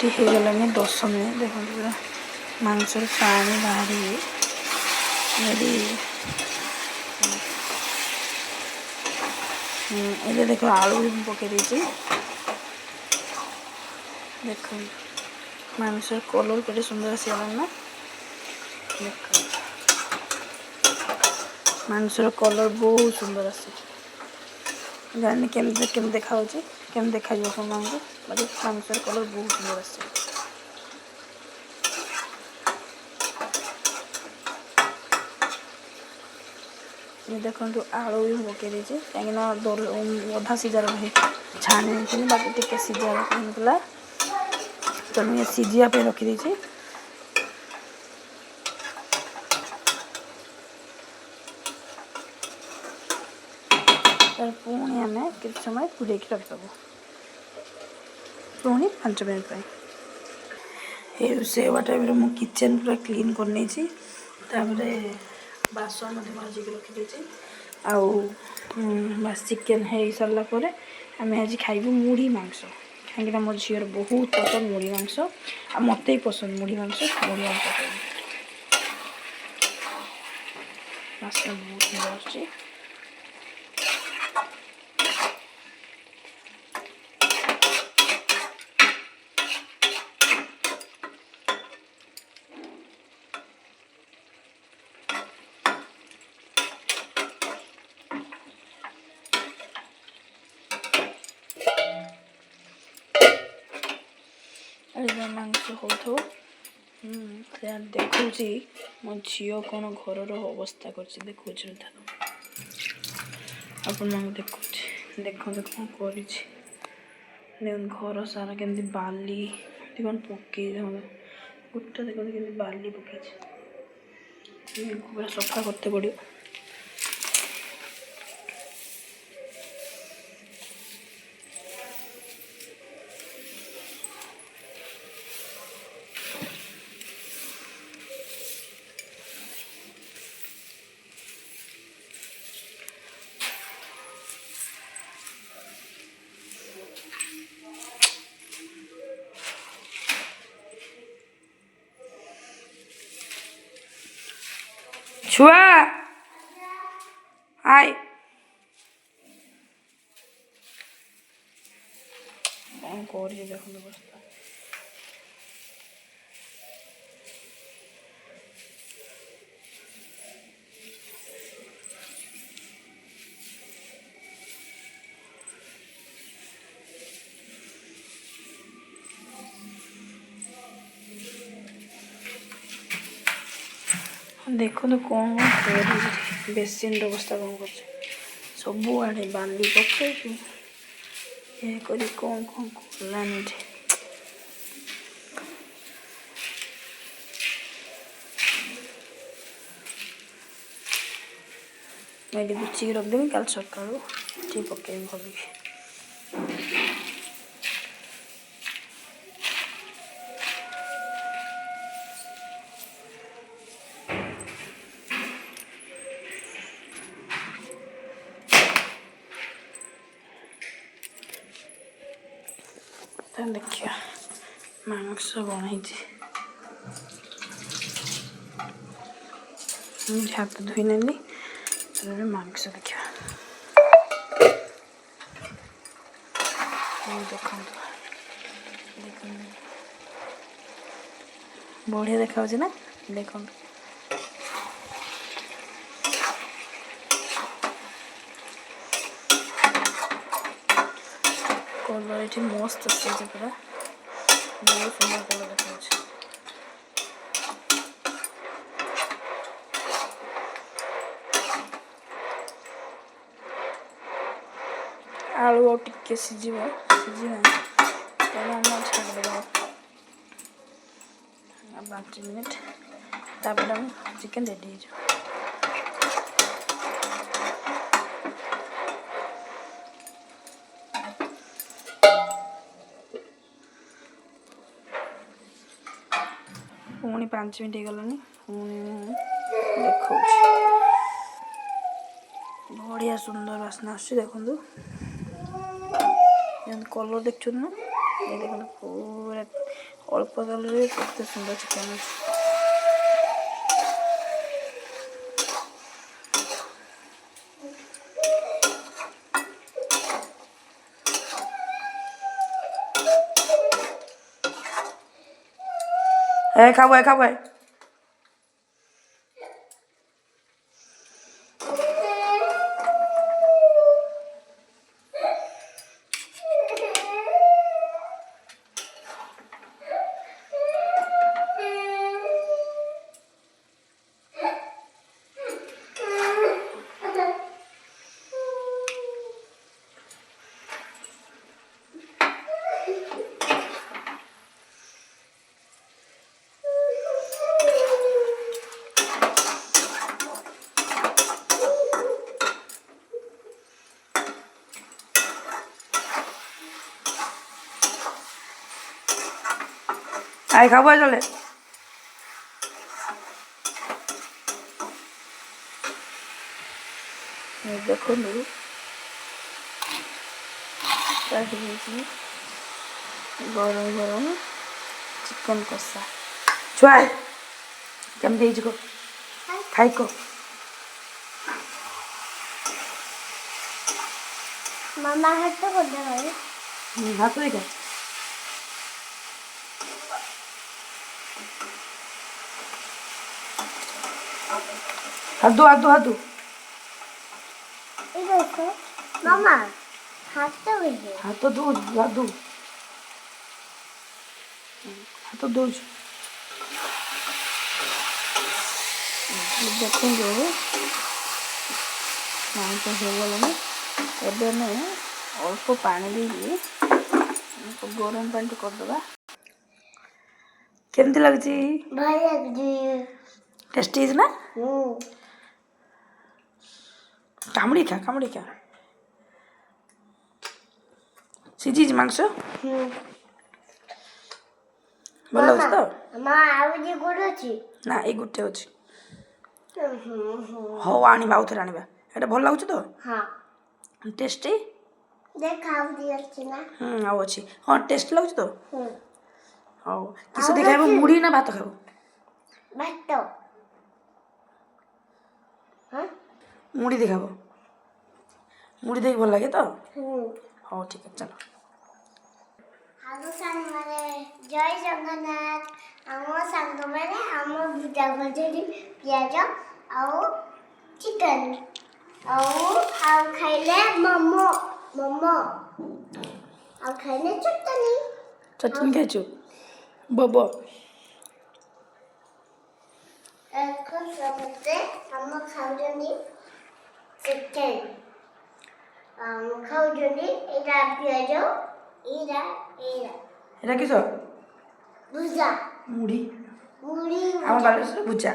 ଏଠି ହେଇଗଲାଣି 10 ମିନିଟ୍। ଦେଖନ୍ତୁ ପୁରା ମାଂସରୁ ପାଣି ବାହାରି ରେଡ଼ି। ଏବେ ଦେଖ ଆଳୁ ବି ମୁଁ ପକାଇ ଦେଇଛି। ଦେଖନ୍ତୁ ମାଂସର କଲର୍ କେତେ ସୁନ୍ଦର ଆସିଗଲାଣି ନା। ଦେଖନ୍ତୁ ମାଂସର କଲର୍ ବହୁତ ସୁନ୍ଦର ଆସୁଛି। ଜାଣିନି କେମିତି ଦେଖାଯାଉଛି, କେମିତି ଦେଖାଯିବ ଆପଣମାନଙ୍କୁ। ବାକି ମାଂସର କଲର୍ ବହୁତ ସୁନ୍ଦର ଆସୁଛି। ଦେଖନ୍ତୁ ଆଳୁ ବି ମୁଁ ପକାଇ ଦେଇଛି, କାହିଁକିନା ଅଧା ସିଝାର ଛାଣି ଦେଇଥିଲି, ବାକି ଟିକେ ସିଝା ରଖିନଥିଲା, ତେଣୁ ଇଏ ସିଝିବା ପାଇଁ ରଖିଦେଇଛି। ତାର ପୁଣି ଆମେ କିଛି ସମୟ ଘୋଡ଼େଇକି ରଖିଦେବୁ, ପୁଣି 5 ମିନିଟ୍ ପାଇଁ। ଏ ରୋଷେଇ ହେବା ଟାଇମ୍ରେ ମୁଁ କିଚେନ୍ ପୁରା କ୍ଲିନ୍ କରିନେଇଛି। ତାପରେ ବାସନ ମଧ୍ୟ ମାଜିକି ରଖିଦେଇଛି। ଆଉ ବାସ୍ ଚିକେନ୍ ହେଇସାରିଲା ପରେ ଆମେ ଆଜି ଖାଇବୁ ମୁଢ଼ି ମାଂସ, କାହିଁକିନା ମୋ ଝିଅର ବହୁତ ପସନ୍ଦ ମୁଢ଼ି ମାଂସ, ଆଉ ମୋତେ ବି ପସନ୍ଦ ମୁଢ଼ି ମାଂସ। ମୁଢ଼ି ମାଂସ ଖାଇବୁ। ବାସ୍ନା ବହୁତ ସୁନ୍ଦର ଆସୁଛି। ମାଂସ ହଉଥିବ ସେୟା ଦେଖୁଛି ମୋ ଝିଅ କ'ଣ ଘରର ଅବସ୍ଥା କରିଛି। ଦେଖୁଛି ଆପଣମାନଙ୍କୁ ଦେଖୁଛି, ଦେଖନ୍ତୁ କ'ଣ କରିଛି। ଦେଖନ୍ତୁ ଘର ସାରା କେମିତି ବାଲି କ'ଣ ପକେଇ, ଦେଖନ୍ତୁ ଗୋଟେ ଦେଖନ୍ତୁ କେମିତି ବାଲି ପକେଇଛି। ପୁରା ସଫା କରତେ ପଡ଼ିବ। ଛୁଆ ଆଇ କ'ଣ କରିଛି ଦେଖନ୍ତୁ ଅବସ୍ଥା। ଦେଖନ୍ତୁ କ'ଣ କରିଛି, ବେସିନ୍ର ଅବସ୍ଥା କ'ଣ କରୁଛି। ସବୁଆଡ଼େ ବାଲି ପକେଇକି ଇଏ କରି କ'ଣ କଲାନି ଏଠି। ଏଠି ଲୁଚିକି ରଖିଦେବି, କାଲି ସକାଳୁ ଏଠି ପକେଇବି ଭାବିକି। ଦେଖିବା ମାଂସ ବନେଇଛି, ହାତ ଧୋଇ ନେଲି। ତାପରେ ମାଂସ ଦେଖିବା। ଦେଖନ୍ତୁ ଦେଖନ୍ତୁ ବଢ଼ିଆ ଦେଖାଯାଉଛି ନା। ଦେଖନ୍ତୁ କଲର୍ ଏଠି ମସ୍ତ ଆସିଛି, ପୁରା ବହୁତ ସୁନ୍ଦର କଲର୍ ଦେଖାଯାଉଛି। ଆଳୁ ଆଉ ଟିକେ ସିଝିବନି, ତେଣୁ ଆମେ ଛାଡ଼ିଦେବା 5 ମିନିଟ୍। ତାପରେ ଆମ ଚିକେନ୍ ରେଡ଼ି ହେଇଯିବ। ପୁଣି 5 ମିନିଟ୍ ହେଇଗଲାଣି, ପୁଣି ଦେଖଉଛି ବଢ଼ିଆ ସୁନ୍ଦର ବାସ୍ନା ଆସୁଛି। ଦେଖନ୍ତୁ ଯେମିତି କଲର୍ ଦେଖୁଛନ୍ତି ନା, ଏ ଦେଖନ୍ତୁ ପୁରା ଅଳ୍ପ ତେଲରେ କେତେ ସୁନ୍ଦର ଚିକେନ୍ ଅଛି। ଖାବ চলে দেখুন ଗରମ ଗରମ ଚିକେନ୍ କଷା। ଛୁଆ କେମିତି ହେଇଛି କହ, ଖାଇକ ମାମା ହାତ କରିଦେ ଭାଇ। ହାତ ଦେଖା ହାତୁ এই দেখো মামা হাতটা হইছে। ହାତ ଦଉଛୁ ହାତ ଦଉଛୁ। ଦେଖନ୍ତୁ ମାଂସ ହେଇଗଲାଣି। ଏବେ ଆମେ ଅଳ୍ପ ପାଣି ଦେଇକି ଗରମ ପାଣି କରିଦେବା। କେମିତି ଲାଗୁଛି? ଭଲ ଲାଗୁଛି। ଟେଷ୍ଟି ହେଇଛି ନା? କାମୁଡ଼ି ଖା ସିଝିଛି ମାଂସ ଭଲ ଲାଗୁଛି ତ? ମା ଆଉ ଯେ ଗୋଡ଼ ଅଛି ନା ଏଇ ଗୋଟେ ଅଛି। ହଉ ଆଣିବା ଆଉ ଥରେ ଆଣିବା। ଏଇଟା ଭଲ ଲାଗୁଛି ତ? ହଁ ଟେଷ୍ଟି ଦେଖ ଆଉ ଅଛି ନା? ଆଉ ଅଛି। ହଁ ଟେଷ୍ଟି ଲାଗୁଛି ତ? ହଉ କିସ ଆଉ ଖାଇବ? ଅଛି? ମୁଢ଼ି ନା ଭାତ ଖାଇବ? ଭାତ। ମୁଢ଼ି ଖାଇବ? ମୁଢ଼ି ଦେଇକି ଭଲ ଲାଗେ ତ? ହଉ ଠିକ୍ ଅଛି ଚାଲ। ଆମ ସାଙ୍ଗମାନେ ଜୟ ଜଗନ୍ନାଥ। ଆମ ସାଙ୍ଗମାନେ ଆମ ଭଜା ଭଜା ପିଆଜ ଆଉ ଚିକେନ୍ ଆଉ ଖାଇଲେ ମୋମୋ ଆଉ ଖାଇଲେ ଚଟଣି ଖାଇଛୁ ବବ। ସମସ୍ତେ ଆମ ଖାଉଛନ୍ତି ଚିକେନ୍ ଖାଉଛନ୍ତି। ଏଇଟା ପିଆଜ ଏଇଟା କିସ? ଭୁଜା ମୁଢ଼ି। ମୁଢ଼ି ଆମ ବାଲେଶ୍ୱରରେ ଭୁଜା।